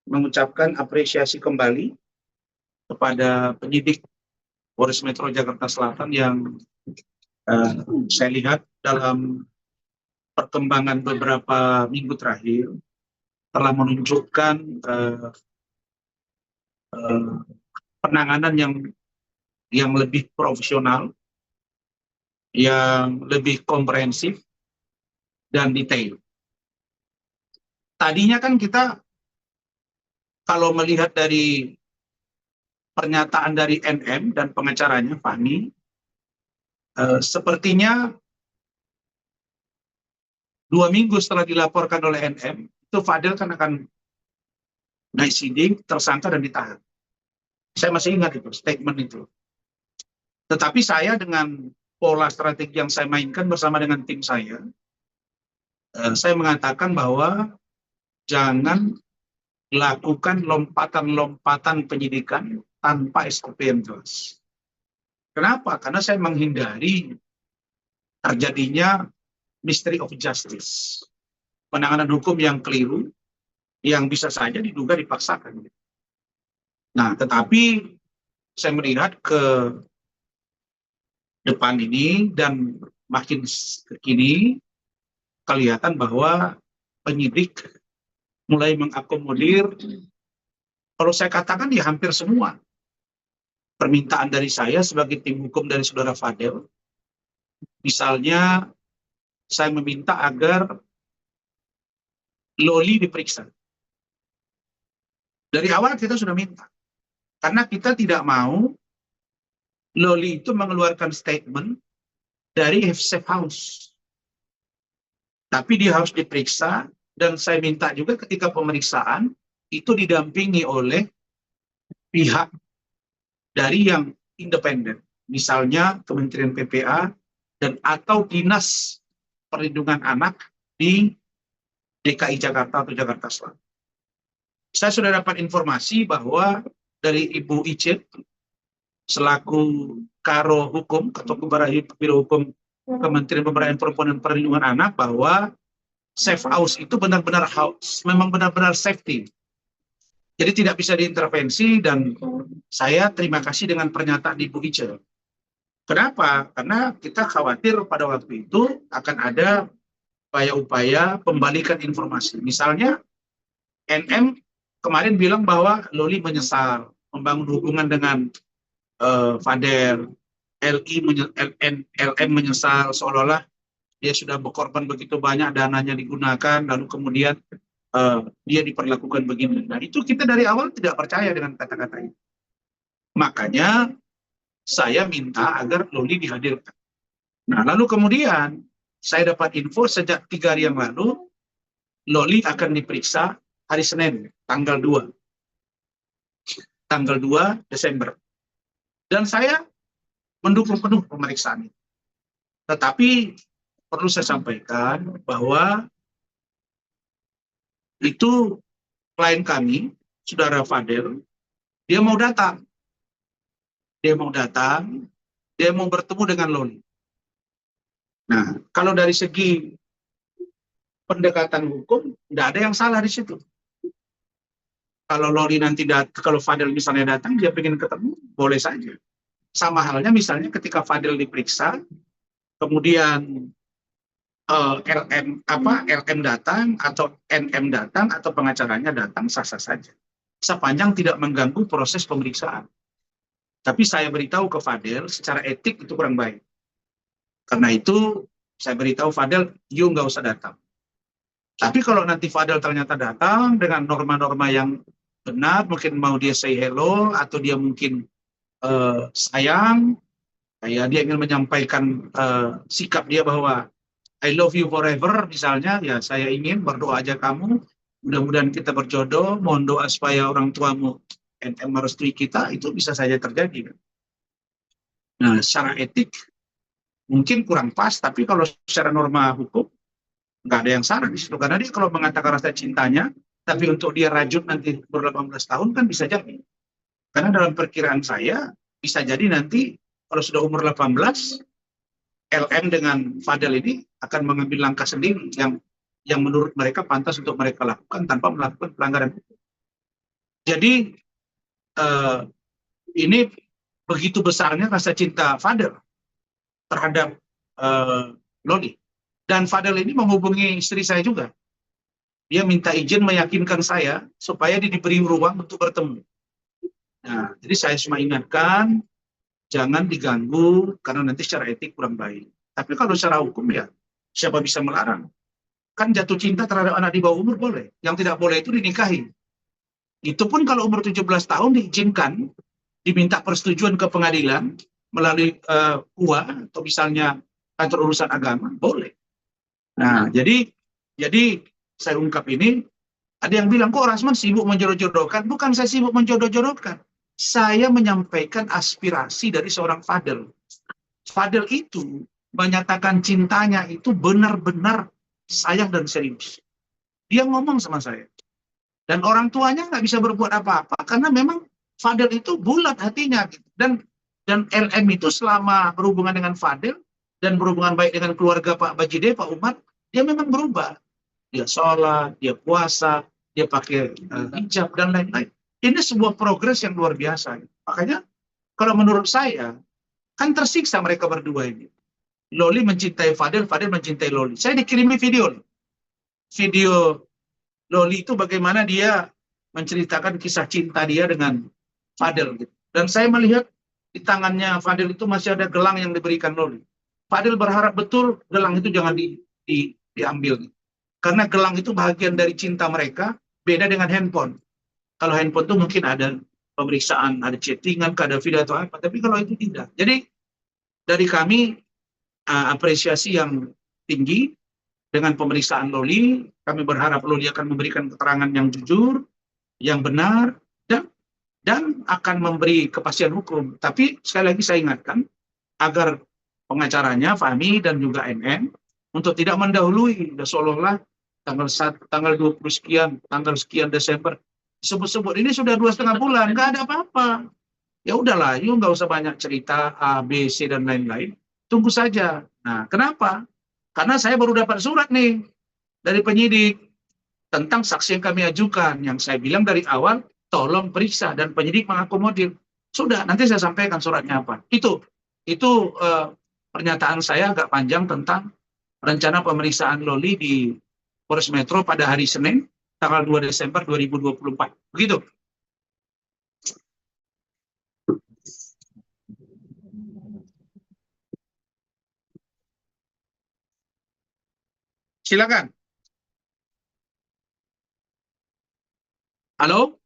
mengucapkan apresiasi kembali kepada penyidik Polres Metro Jakarta Selatan yang saya lihat dalam perkembangan beberapa minggu terakhir telah menunjukkan penanganan yang lebih profesional, yang lebih komprehensif dan detail. Tadinya kan kita kalau melihat dari pernyataan dari NM dan pengacaranya Fahmi, sepertinya 2 minggu setelah dilaporkan oleh NM, itu Fadel kan akan naik sidik, tersangka dan ditahan. Saya masih ingat itu, statement itu. Tetapi saya dengan pola strategi yang saya mainkan bersama dengan tim saya mengatakan bahwa jangan lakukan lompatan-lompatan penyidikan tanpa SOP yang jelas. Kenapa? Karena saya menghindari terjadinya mystery of justice. Penanganan hukum yang keliru, yang bisa saja diduga dipaksakan. Nah, tetapi saya melihat ke depan ini dan makin ke kini, kelihatan bahwa penyidik mulai mengakomodir, kalau saya katakan ya hampir semua permintaan dari saya sebagai tim hukum dari saudara Fadel. Misalnya saya meminta agar Loli diperiksa. Dari awal kita sudah minta. Karena kita tidak mau Loli itu mengeluarkan statement dari safe house. Tapi dia harus diperiksa, dan saya minta juga ketika pemeriksaan itu didampingi oleh pihak dari yang independen. Misalnya Kementerian PPA dan atau Dinas Perlindungan Anak di DKI Jakarta atau Jakarta Selatan. Saya sudah dapat informasi bahwa dari Ibu Ice selaku Karo Hukum, Ketua Biro Hukum Kementerian Pemberdayaan Perempuan dan Perlindungan Anak, bahwa safe house itu benar-benar house, memang benar-benar safety. Jadi tidak bisa diintervensi, dan saya terima kasih dengan pernyataan Ibu Ice. Kenapa? Karena kita khawatir pada waktu itu akan ada upaya-upaya pembalikan informasi. Misalnya NM kemarin bilang bahwa Loli menyesal membangun hubungan dengan Fadel, LM menyesal seolah-olah dia sudah berkorban begitu banyak, dananya digunakan, lalu kemudian dia diperlakukan begini. Nah, itu kita dari awal tidak percaya dengan kata-kata itu. Makanya saya minta agar Loli dihadirkan. Nah, lalu kemudian saya dapat info sejak 3 hari yang lalu, Loli akan diperiksa hari Senin, tanggal 2 Desember. Dan saya mendukung penuh pemeriksaan itu. Tetapi perlu saya sampaikan bahwa itu klien kami, saudara Fadel, dia mau datang. Dia mau bertemu dengan Loli. Nah, kalau dari segi pendekatan hukum, tidak ada yang salah di situ. Kalau Loli nanti kalau Fadel misalnya datang, dia ingin ketemu, boleh saja. Sama halnya misalnya ketika Fadel diperiksa, kemudian LM datang atau NM datang atau pengacaranya datang, sah-sah saja. Sepanjang tidak mengganggu proses pemeriksaan. Tapi saya beritahu ke Fadel secara etik itu kurang baik. Karena itu saya beritahu Fadel, you nggak usah datang. Tapi kalau nanti Fadel ternyata datang dengan norma-norma yang benar, mungkin mau dia say hello, atau dia mungkin sayang, ya dia ingin menyampaikan sikap dia bahwa I love you forever misalnya, ya saya ingin berdoa aja kamu, mudah-mudahan kita berjodoh, mohon doa supaya orang tuamu NM merestui kita, itu bisa saja terjadi. Nah, secara etik mungkin kurang pas, tapi kalau secara norma hukum nggak ada yang salah di situ. Karena dia kalau mengatakan rasa cintanya, tapi untuk dia rajut nanti ber 18 tahun kan bisa jadi. Karena dalam perkiraan saya bisa jadi nanti kalau sudah umur 18, LM dengan Fadel ini akan mengambil langkah sendiri yang yang menurut mereka pantas untuk mereka lakukan tanpa melakukan pelanggaran. Jadi ini begitu besarnya rasa cinta Fadel terhadap Loli. Dan Fadel ini menghubungi istri saya juga. Dia minta izin meyakinkan saya supaya dia diberi ruang untuk bertemu. Nah, jadi saya cuma ingatkan, jangan diganggu karena nanti secara etik kurang baik. Tapi kalau secara hukum ya, siapa bisa melarang? Kan jatuh cinta terhadap anak di bawah umur boleh. Yang tidak boleh itu dinikahi. Itu pun kalau umur 17 tahun diizinkan, diminta persetujuan ke pengadilan melalui UA atau misalnya kantor urusan agama, boleh. Nah, jadi saya ungkap ini, ada yang bilang, kok Rasman sibuk menjodoh-jodohkan? Bukan saya sibuk menjodoh-jodohkan. Saya menyampaikan aspirasi dari seorang Fadel. Fadel itu menyatakan cintanya itu benar-benar sayang dan serius. Dia ngomong sama saya. Dan orang tuanya nggak bisa berbuat apa-apa, karena memang Fadel itu bulat hatinya. Dan LM itu selama berhubungan dengan Fadel, dan berhubungan baik dengan keluarga Pak Bajide, Pak Umar, dia memang berubah. Dia sholat, dia puasa, dia pakai hijab, dan lain-lain. Ini sebuah progres yang luar biasa. Makanya, kalau menurut saya, kan tersiksa mereka berdua ini. Loli mencintai Fadel, Fadel mencintai Loli. Saya dikirimi video. Video Loli itu bagaimana dia menceritakan kisah cinta dia dengan Fadel. Dan saya melihat di tangannya Fadel itu masih ada gelang yang diberikan Loli. Fadel berharap betul gelang itu jangan diambil. Karena gelang itu bagian dari cinta mereka, beda dengan handphone. Kalau handphone itu mungkin ada pemeriksaan, ada chattingan, ada video atau apa. Tapi kalau itu tidak. Jadi dari kami apresiasi yang tinggi dengan pemeriksaan Loli. Kami berharap Loli akan memberikan keterangan yang jujur, yang benar, dan akan memberi kepastian hukum. Tapi sekali lagi saya ingatkan, agar pengacaranya, Fahmi dan juga NN, untuk tidak mendahului, seolah-olah tanggal 20 sekian, tanggal sekian Desember, sebut-sebut ini sudah 2,5 bulan, nggak ada apa-apa. Ya udahlah, yuk nggak usah banyak cerita A, B, C, dan lain-lain. Tunggu saja. Nah, kenapa? Karena saya baru dapat surat nih dari penyidik tentang saksi yang kami ajukan. Yang saya bilang dari awal, tolong periksa, dan penyidik mengakomodir. Sudah, nanti saya sampaikan suratnya apa. Itu pernyataan saya agak panjang tentang rencana pemeriksaan Loli di Polres Metro pada hari Senin, tanggal 2 Desember 2024. Begitu. Silakan. Halo?